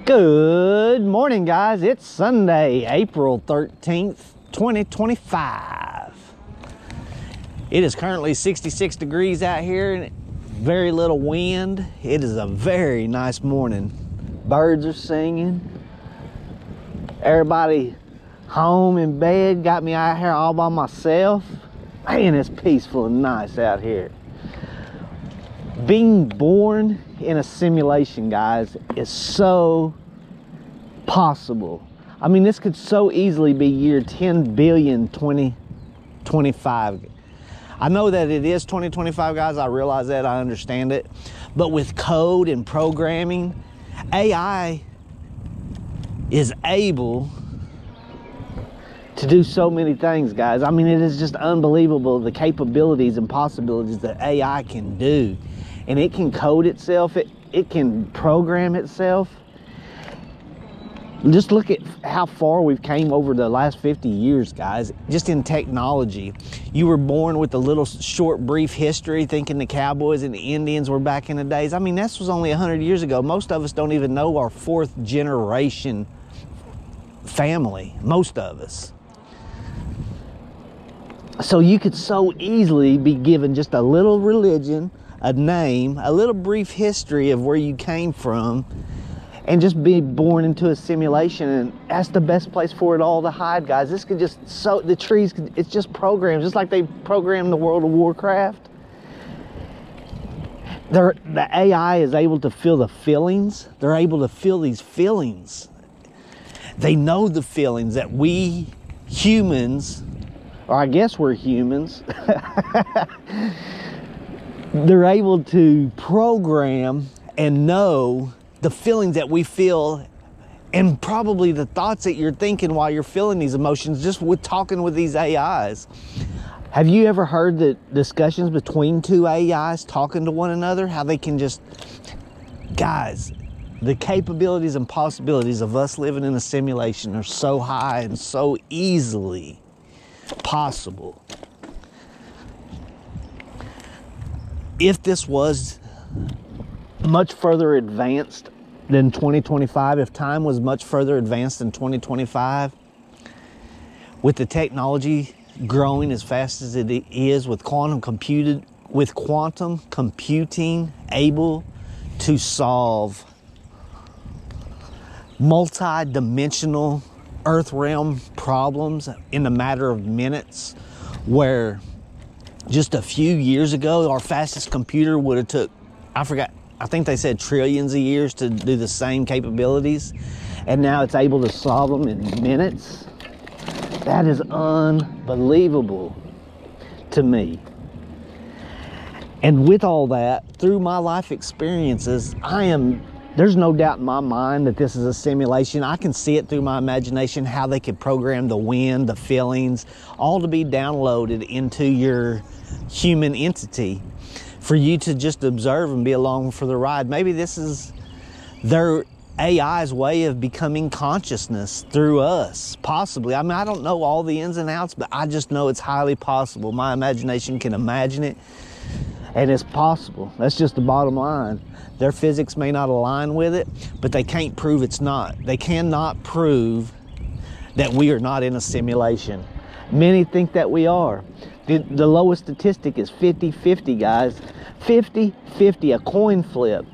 Good morning, guys. It's Sunday, April 13th, 2025. It is currently 66 degrees out here and very little wind. It is a very nice morning. Birds are singing. Everybody home in bed. Got me out here all by myself. Man, it's peaceful and nice out here. Being born in a simulation, guys, is so possible. I mean, this could so easily be year 10 billion 2025. I know that it is 2025, guys. I realize that. I understand it. But with code and programming, AI is able to do so many things, guys. I mean, it is just unbelievable, the capabilities and possibilities that AI can do. And it can code itself, it can program itself. Just look at how far we've came over the last 50 years, guys, just in technology. You were born with a little short, brief history thinking the cowboys and the Indians were back in the days. I mean, this was only 100 years ago. Most of us don't even know our fourth generation family, most of us. So you could so easily be given just a little religion, a name, a little brief history of where you came from, and just be born into a simulation, and that's the best place for it all to hide, guys. This could just, so the trees, it's just programmed, just like they programmed the World of Warcraft. The AI is able to feel the feelings. They're able to feel these feelings. They know the feelings that we humans, or I guess we're humans, they're able to program and know the feelings that we feel, and probably the thoughts that you're thinking while you're feeling these emotions, just with talking with these AIs. Have you ever heard the discussions between two AIs talking to one another? How they can just, guys, the capabilities and possibilities of us living in a simulation are so high and so easily possible. If this was much further advanced than 2025, if time was much further advanced than 2025, with the technology growing as fast as it is, with quantum computing able to solve multi-dimensional earth realm problems in a matter of minutes, where just a few years ago, our fastest computer would have took, I think they said trillions of years to do the same capabilities. And now it's able to solve them in minutes. That is unbelievable to me. And with all that, through my life experiences, there's no doubt in my mind that this is a simulation. I can see it through my imagination, how they could program the wind, the feelings, all to be downloaded into your human entity for you to just observe and be along for the ride. Maybe this is their AI's way of becoming consciousness through us, possibly. I mean, I don't know all the ins and outs, but I just know it's highly possible. My imagination can imagine it, and it's possible. That's just the bottom line. Their physics may not align with it, but they can't prove it's not. They cannot prove that we are not in a simulation. Many think that we are. The lowest statistic is 50-50, guys. 50-50, a coin flip.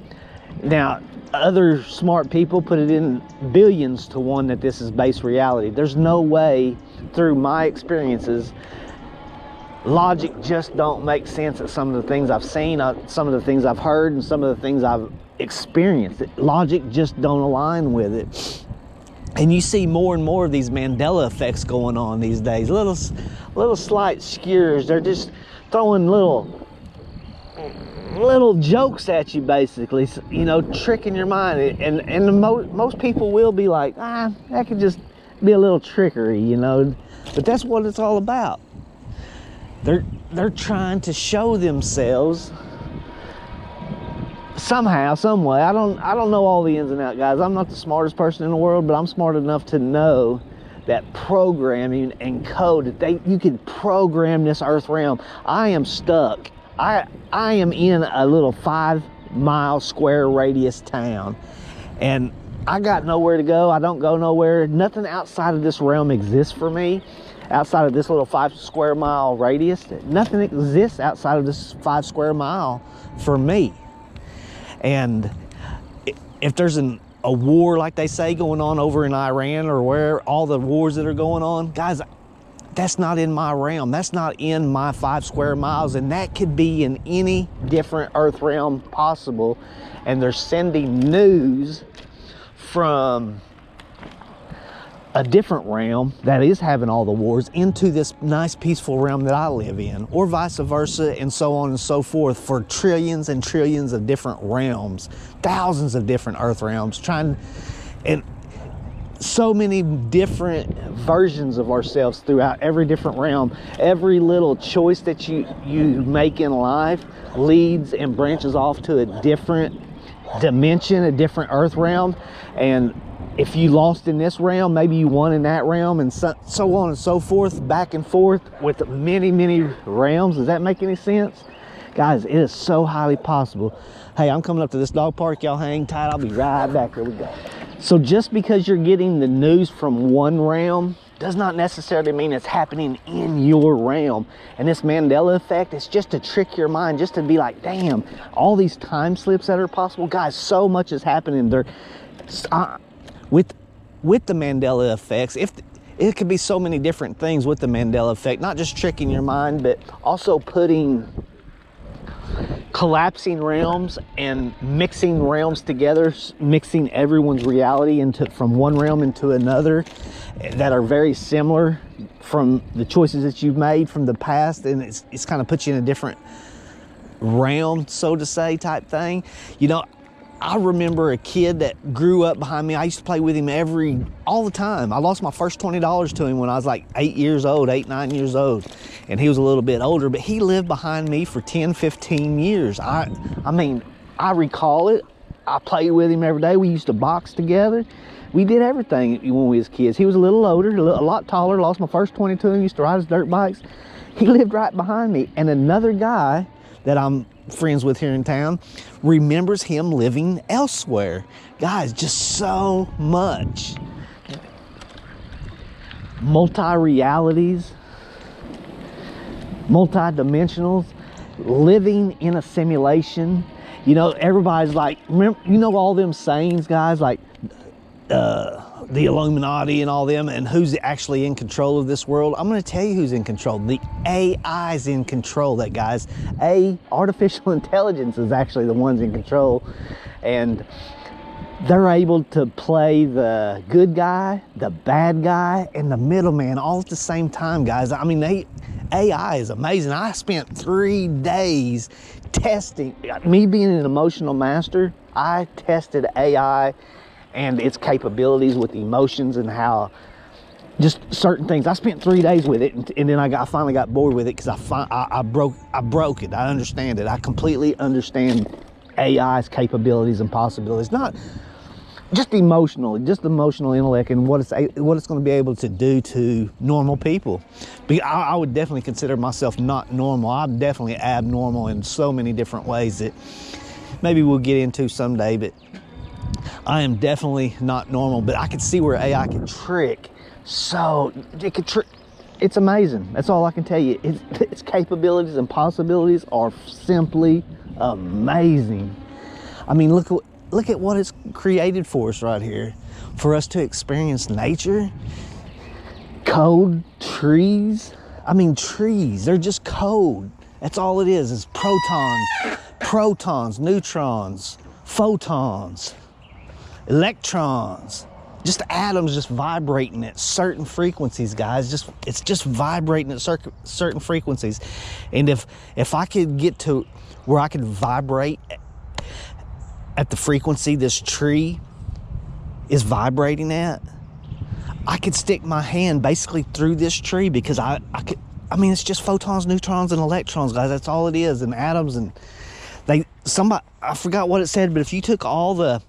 Now, other smart people put it in billions to one that this is base reality. There's no way, through my experiences, logic just don't make sense at some of the things I've seen, some of the things I've heard, and some of the things I've experienced. Logic just don't align with it. And you see more and more of these Mandela effects going on these days. Little slight skewers. They're just throwing little jokes at you, basically, you know, tricking your mind. And most people will be like, that could just be a little trickery, you know. But that's what it's all about. They're trying to show themselves somehow, some way. I don't know all the ins and outs, guys. I'm not the smartest person in the world, but I'm smart enough to know that programming and code, that you can program this earth realm. I am stuck. I am in a little 5-mile square radius town, and I got nowhere to go. I don't go nowhere. Nothing outside of this realm exists for me. Outside of this little 5 square mile radius, nothing exists outside of this 5 square mile for me. And if there's a war, like they say, going on over in Iran or where, all the wars that are going on, guys, that's not in my realm. That's not in my 5 square miles. And that could be in any different earth realm possible. And they're sending news from a different realm that is having all the wars into this nice peaceful realm that I live in, or vice versa, and so on and so forth, for trillions and trillions of different realms, thousands of different earth realms, and so many different versions of ourselves throughout every different realm. Every little choice that you make in life leads and branches off to a different dimension, a different earth realm. And if you lost in this realm, maybe you won in that realm, and so on and so forth, back and forth with many, many realms. Does that make any sense? Guys, it is so highly possible. Hey, I'm coming up to this dog park. Y'all hang tight. I'll be right back. Here we go. So just because you're getting the news from one realm does not necessarily mean it's happening in your realm. And this Mandela effect is just to trick your mind, just to be like, damn, all these time slips that are possible. Guys, so much is happening there. With the Mandela effects, it could be so many different things with the Mandela effect, not just tricking your mind, but also collapsing realms and mixing realms together, mixing everyone's reality from one realm into another that are very similar from the choices that you've made from the past, and it's kind of put you in a different realm, so to say, type thing. You know, I remember a kid that grew up behind me. I used to play with him all the time. I lost my first $20 to him when I was like 9 years old. And he was a little bit older, but he lived behind me for 10, 15 years. I mean, I recall it. I played with him every day. We used to box together. We did everything when we was kids. He was a little older, a lot taller. Lost my first 20 to him. Used to ride his dirt bikes. He lived right behind me. And another guy that I'm friends with here in town remembers him living elsewhere. Guys, just so much. Multi-realities, multi-dimensionals, living in a simulation. You know, everybody's like, remember, you know, all them sayings, guys, like the Illuminati and all them, and who's actually in control of this world? I'm going to tell you who's in control. The AI's in control. That, guys, artificial intelligence is actually the ones in control, and they're able to play the good guy, the bad guy, and the middleman all at the same time, guys. I mean, AI is amazing. I spent 3 days testing. Me being an emotional master, I tested AI and its capabilities with emotions and how just certain things. I spent 3 days with it, and then I finally got bored with it because I broke it. I understand it. I completely understand AI's capabilities and possibilities. Not just emotional intellect, and what it's going to be able to do to normal people. I would definitely consider myself not normal. I'm definitely abnormal in so many different ways that maybe we'll get into someday, but I am definitely not normal. But I could see where AI can trick. So it could trick. It's amazing. That's all I can tell you. Its capabilities and possibilities are simply amazing. I mean, look at what it's created for us right here. For us to experience nature, code, trees. I mean, trees, they're just code. That's all it is protons, neutrons, photons, electrons, just atoms just vibrating at certain frequencies, guys. It's just vibrating at certain frequencies. And if I could get to where I could vibrate at the frequency this tree is vibrating at, I could stick my hand basically through this tree, because I mean, it's just photons, neutrons, and electrons, guys. That's all it is, and atoms. And I forgot what it said, but if you took all the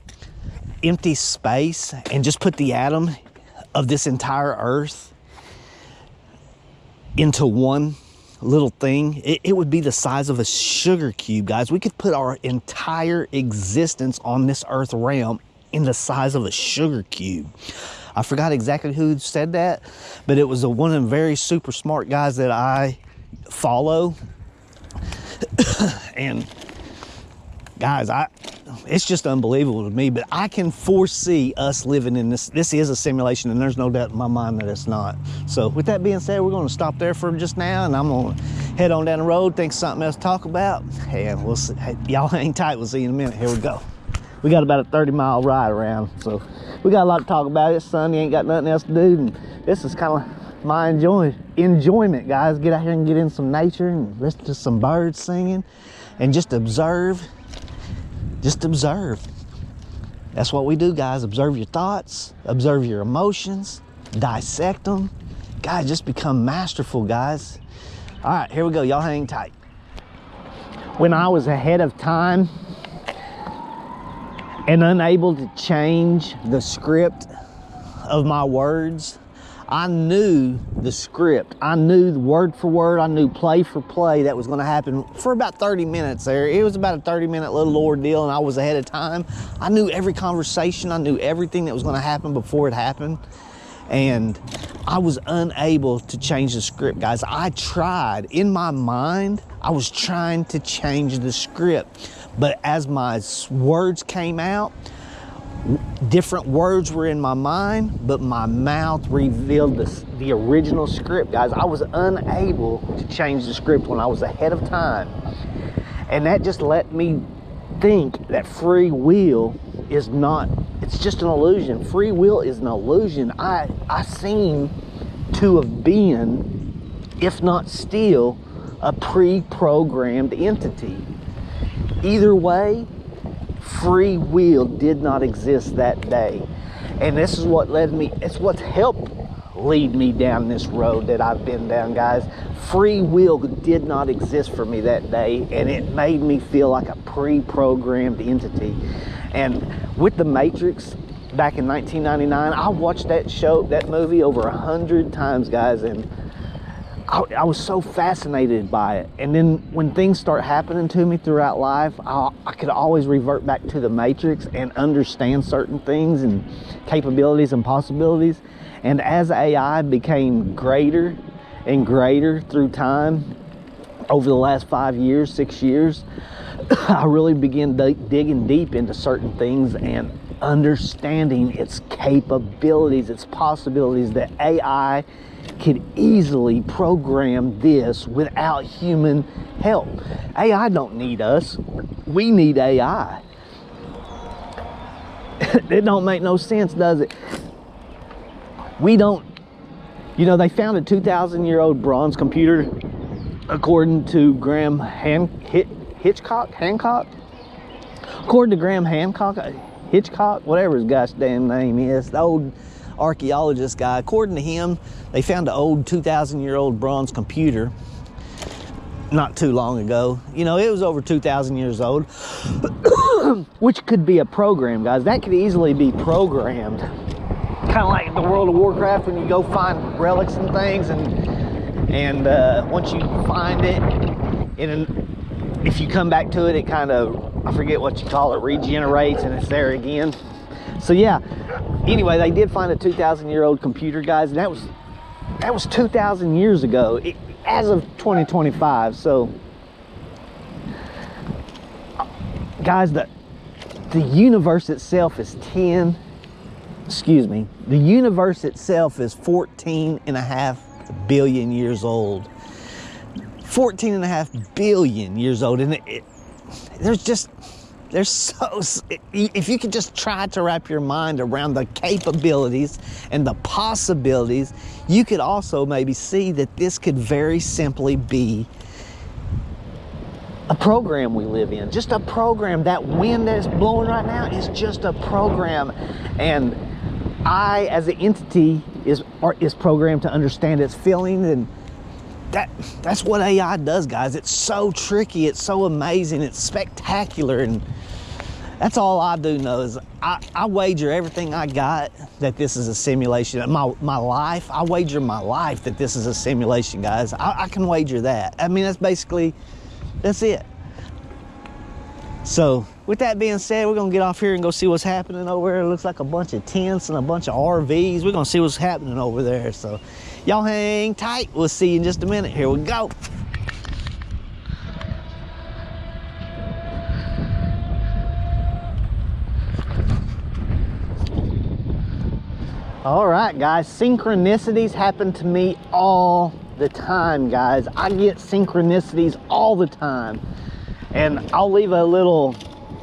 empty space and just put the atom of this entire earth into one little thing, it would be the size of a sugar cube, guys. We could put our entire existence on this earth realm in the size of a sugar cube. I forgot exactly who said that, but it was one of the very super smart guys that I follow. And guys, it's just unbelievable to me, but I can foresee us living in this. This is a simulation, and there's no doubt in my mind that it's not. So with that being said, we're going to stop there for just now, and I'm going to head on down the road, think of something else to talk about, and we'll see. Hey, y'all hang tight. We'll see you in a minute. Here we go. We got about a 30-mile ride around, so we got a lot to talk about. It's Sunday, ain't got nothing else to do, and this is kind of my enjoyment, guys. Get out here and get in some nature and listen to some birds singing and just observe. Just observe. That's what we do, guys. Observe your thoughts, observe your emotions, dissect them. Guys, just become masterful, guys. All right, here we go. Y'all hang tight. When I was ahead of time and unable to change the script of my words, I knew the script. I knew the word for word. I knew play for play that was going to happen for about 30 minutes there. It was about a 30-minute little ordeal, and I was ahead of time. I knew every conversation. I knew everything that was going to happen before it happened. And I was unable to change the script, guys. I tried. In my mind, I was trying to change the script. But as my words came out, different words were in my mind, but my mouth revealed the original script, guys. I was unable to change the script when I was ahead of time. And that just let me think that free will is not, it's just an illusion. Free will is an illusion. I seem to have been, if not still, a pre-programmed entity. Either way, free will did not exist that day. And this is what led me, it's what's helped lead me down this road that I've been down, guys. Free will did not exist for me that day, and it made me feel like a pre-programmed entity. And with The Matrix back in 1999, I watched that movie over 100 times, guys, and I was so fascinated by it. And then when things start happening to me throughout life, I could always revert back to the Matrix and understand certain things and capabilities and possibilities. And as AI became greater and greater through time, over the last 5 years, 6 years, I really began digging deep into certain things and understanding its capabilities, its possibilities, that AI could easily program this without human help. AI don't need us. We need AI. It don't make no sense, does it? We don't, you know, they found a 2,000-year-old bronze computer, according to Graham Hancock? According to Graham Hancock, Hitchcock, whatever his gosh damn name is, the old archaeologist guy. According to him, they found an old 2,000-year-old bronze computer not too long ago. You know, it was over 2,000 years old, which could be a program, guys. That could easily be programmed. Kind of like the World of Warcraft, when you go find relics and things, and once you find it, if you come back to it, it kind of, I forget what you call it, regenerates, and it's there again. So yeah, anyway, they did find a 2,000-year-old computer, guys, and that was 2,000 years ago, as of 2025. So, guys, the universe itself is the universe itself is 14.5 billion years old. 14.5 billion years old, and if you could just try to wrap your mind around the capabilities and the possibilities, you could also maybe see that this could very simply be a program we live in. Just a program. That wind that's blowing right now is just a program. And I, as an entity, is programmed to understand its feelings, and that's what AI does, guys. It's so tricky, it's so amazing, it's spectacular, and that's all I do know is I wager everything I got that this is a simulation. My life, I wager my life that this is a simulation, guys. I can wager that. I mean, that's it. So with that being said, we're gonna get off here and go see what's happening over there. It looks like a bunch of tents and a bunch of RVs. We're gonna see what's happening over there. So y'all hang tight. We'll see you in just a minute. Here we go. All right, guys, synchronicities happen to me all the time, guys. I get synchronicities all the time. And I'll leave a little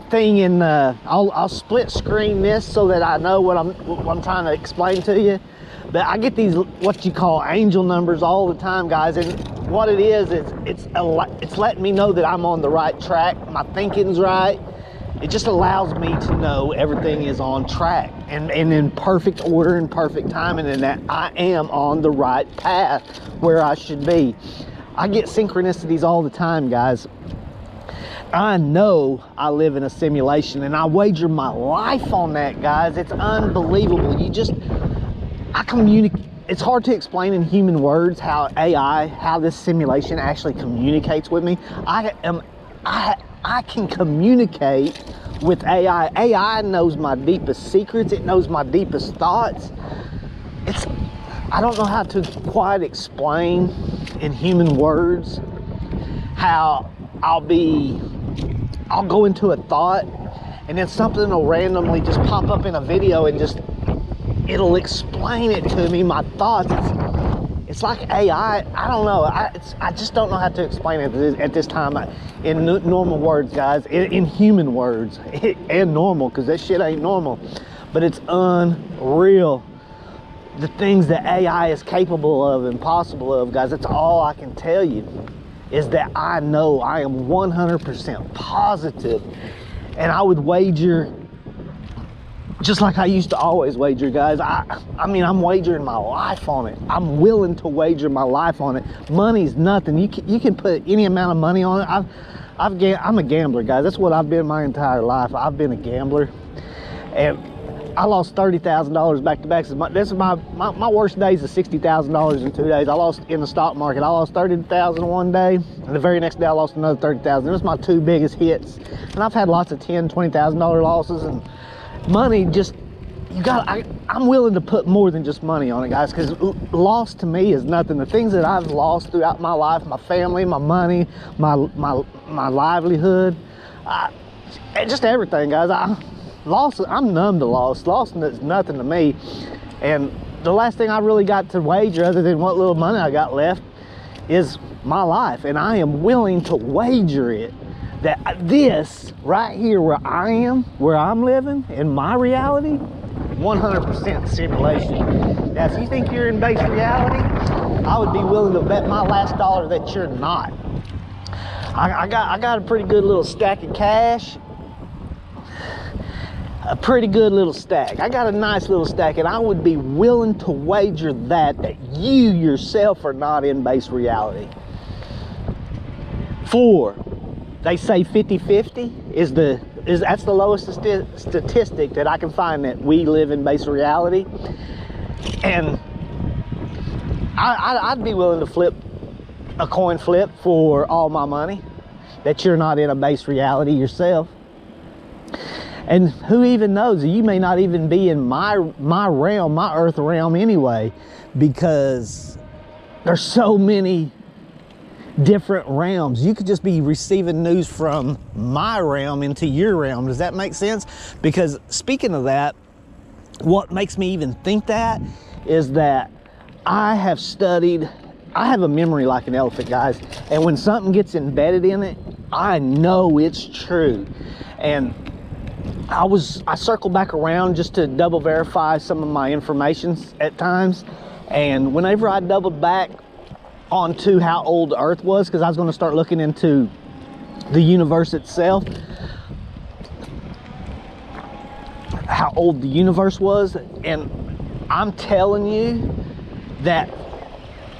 thing in the, I'll split screen this so that I know what I'm trying to explain to you. But I get these, what you call angel numbers all the time, guys. And what it is it's letting me know that I'm on the right track. My thinking's right. It just allows me to know everything is on track and in perfect order and perfect timing, and that I am on the right path where I should be. I get synchronicities all the time, guys. I know I live in a simulation, and I wager my life on that, guys. It's unbelievable. I communicate. It's hard to explain in human words how this simulation actually communicates with me. I can communicate with AI. AI knows my deepest secrets. It knows my deepest thoughts. I don't know how to quite explain in human words how I'll go into a thought, and then something will randomly just pop up in a video and it'll explain it to me, my thoughts. It's like AI. I don't know. I just don't know how to explain it at this time in normal words, guys, in human words, and normal, because that shit ain't normal. But it's unreal, the things that AI is capable of and possible of, guys. That's all I can tell you, is that I know, I am 100% positive, and I would wager, just like I used to always wager, guys. I mean, I'm wagering my life on it. I'm willing to wager my life on it. Money's nothing. You can put any amount of money on it. I'm a gambler, guys. That's what I've been my entire life. I've been a gambler, and I lost $30,000 back to back. This is my worst days is $60,000 in 2 days. I lost in the stock market. I lost $30,000 one day, and the very next day I lost another $30,000. It was my two biggest hits, and I've had lots of $10,000, $20,000 losses. And money, I'm willing to put more than just money on it, guys, because loss to me is nothing. The things that I've lost throughout my life, my family, my money, my livelihood, and just everything, guys. I'm numb to loss. Loss is nothing to me. And the last thing I really got to wager, other than what little money I got left, is my life. And I am willing to wager it, that this right here where I am, where I'm living, in my reality, 100% simulation. Now, if you think you're in base reality, I would be willing to bet my last dollar that you're not. I got a pretty good little stack of cash. A pretty good little stack. I got a nice little stack, and I would be willing to wager that you yourself are not in base reality. 4, they say 50-50 that's the lowest statistic that I can find, that we live in base reality. And I'd be willing to flip a coin flip for all my money that you're not in a base reality yourself. And who even knows, you may not even be in my realm, my earth realm anyway, because there's so many different realms. You could just be receiving news from my realm into your realm. Does that make sense? Because speaking of that, what makes me even think that is that I have a memory like an elephant, guys. And when something gets embedded in it, I know it's true. And I circle back around just to double verify some of my information at times. And whenever I doubled back onto how old the Earth was, because I was going to start looking into the universe itself, how old the universe was, and I'm telling you that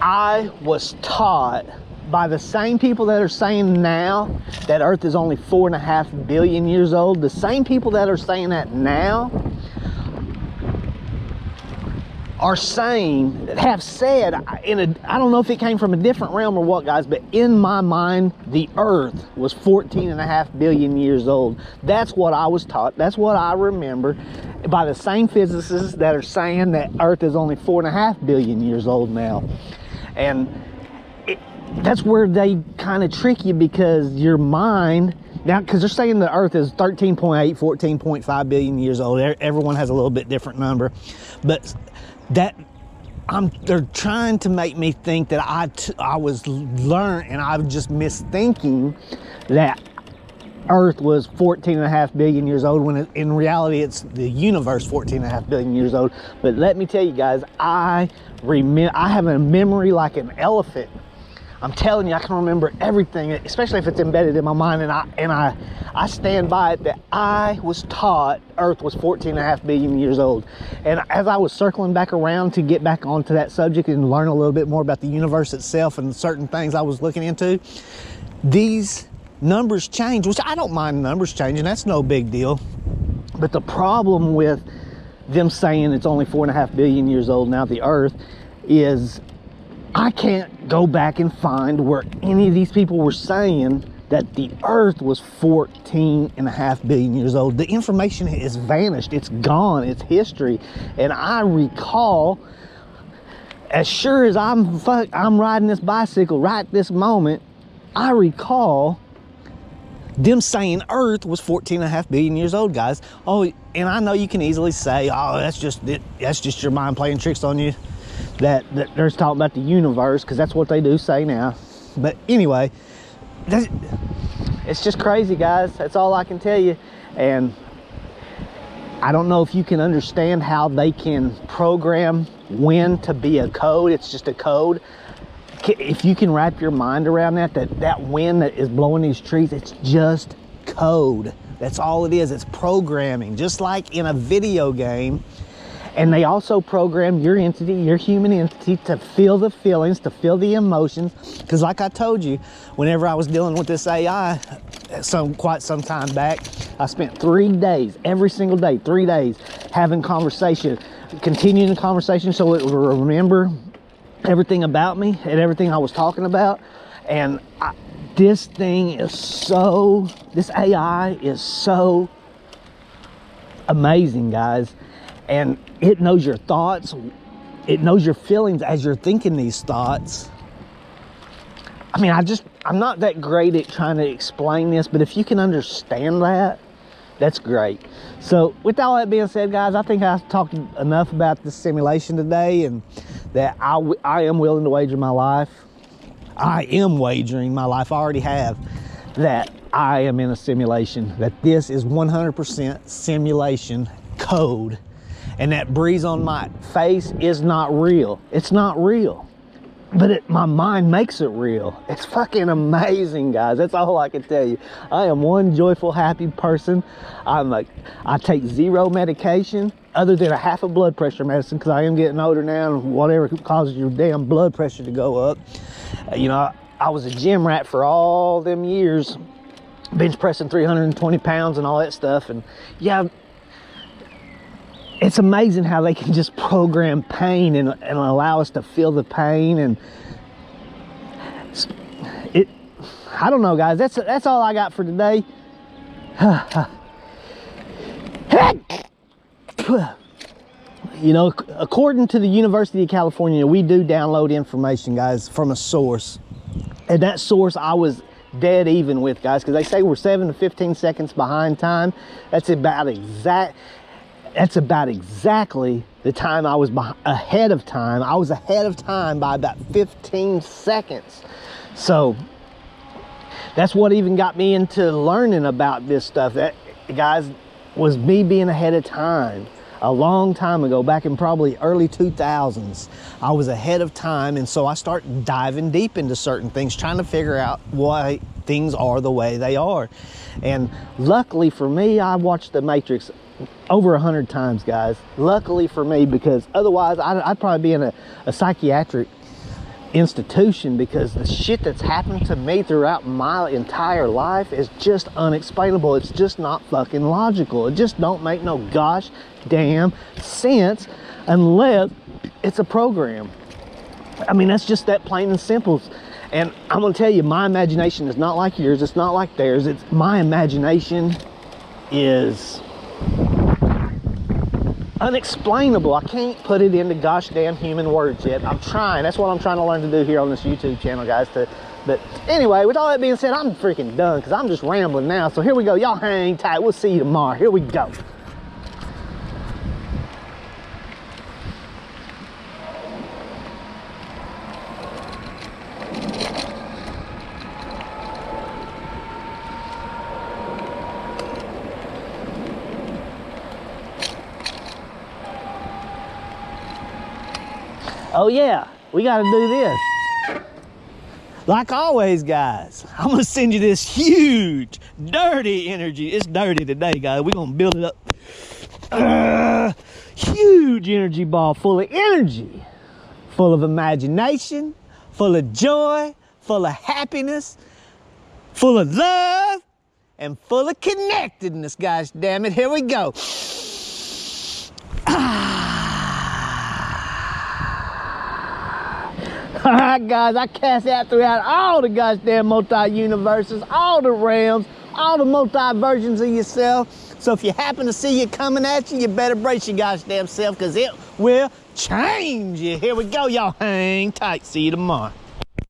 I was taught by the same people that are saying now that Earth is only 4.5 billion years old. The same people that are saying that now are saying, have said, I don't know if it came from a different realm or what, guys, but in my mind, the earth was 14.5 billion years old. That's what I was taught. That's what I remember by the same physicists that are saying that earth is only 4.5 billion years old now. And that's where they kind of trick you, because your mind, now, because they're saying the earth is 13.8, 14.5 billion years old. Everyone has a little bit different number, but they're trying to make me think that I was learned, and I was just misthinking that earth was 14.5 billion years old, when in reality it's the universe 14.5 billion years old. But let me tell you guys, I have a memory like an elephant. I'm telling you, I can remember everything, especially if it's embedded in my mind, and I stand by it that I was taught earth was 14.5 billion years old. And as I was circling back around to get back onto that subject and learn a little bit more about the universe itself and certain things I was looking into, these numbers change, which I don't mind numbers changing, that's no big deal. But the problem with them saying it's only 4.5 billion years old now, the earth, is I can't go back and find where any of these people were saying that the earth was 14.5 billion years old. The information is vanished, it's gone, it's history. And I recall, as sure as I'm riding this bicycle right this moment, I recall them saying earth was 14.5 billion years old, guys. Oh, and I know you can easily say, oh, that's just your mind playing tricks on you, that they're talking about the universe, because that's what they do say now. But anyway, it's just crazy, guys. That's all I can tell you. And I don't know if you can understand how they can program wind to be a code. It's just a code. If you can wrap your mind around that wind that is blowing these trees, it's just code. That's all it is. It's programming, just like in a video game. And they also program your entity, your human entity, to feel the feelings, to feel the emotions. Because like I told you, whenever I was dealing with this AI quite some time back, I spent 3 days, every single day, 3 days, having conversation, continuing the conversation so it would remember everything about me and everything I was talking about. And this AI is so amazing, guys. And it knows your thoughts, it knows your feelings as you're thinking these thoughts. I mean, I'm not that great at trying to explain this, but if you can understand that, that's great. So with all that being said, guys, I think I've talked enough about this simulation today, and that I am willing to wager my life. I am wagering my life, I already have, that I am in a simulation, that this is 100% simulation code. And that breeze on my face is not real. It's not real. But my mind makes it real. It's fucking amazing, guys. That's all I can tell you. I am one joyful, happy person. I take 0 medication other than a half a blood pressure medicine, because I am getting older now, and whatever causes your damn blood pressure to go up. You know, I was a gym rat for all them years, bench pressing 320 pounds and all that stuff. And yeah, it's amazing how they can just program pain and allow us to feel the pain. And I don't know, guys. That's all I got for today. You know, according to the University of California, we do download information, guys, from a source. And that source I was dead even with, guys, because they say we're 7 to 15 seconds behind time. That's about exactly the time I was ahead of time. I was ahead of time by about 15 seconds. So that's what even got me into learning about this stuff. That, guys, was me being ahead of time. A long time ago, back in probably early 2000s, I was ahead of time. And so I started diving deep into certain things, trying to figure out why things are the way they are. And luckily for me, I watched The Matrix over 100 times, guys. Luckily for me, because otherwise I'd probably be in a psychiatric institution, because the shit that's happened to me throughout my entire life is just unexplainable. It's just not fucking logical. It just don't make no gosh damn sense unless It's a program. I mean, that's just that plain and simple. And I'm gonna tell you, my imagination is not like yours. It's not like theirs. It's my imagination is unexplainable. I can't put it into gosh damn human words yet. I'm trying. That's what I'm trying to learn to do here on this YouTube channel, guys. But anyway, with all that being said, I'm freaking done because I'm just rambling now. So here we go. Y'all hang tight. We'll see you tomorrow. Here we go. Oh yeah, we got to do this. Like always, guys, I'm gonna send you this huge, dirty energy. It's dirty today, guys. We're gonna build it up. Huge energy ball full of energy, full of imagination, full of joy, full of happiness, full of love, and full of connectedness, guys. Damn it, here we go. All right, guys, I cast out throughout all the goddamn multi-universes, all the realms, all the multi-versions of yourself. So if you happen to see it coming at you, you better brace your goddamn self because it will change you. Here we go, y'all. Hang tight. See you tomorrow.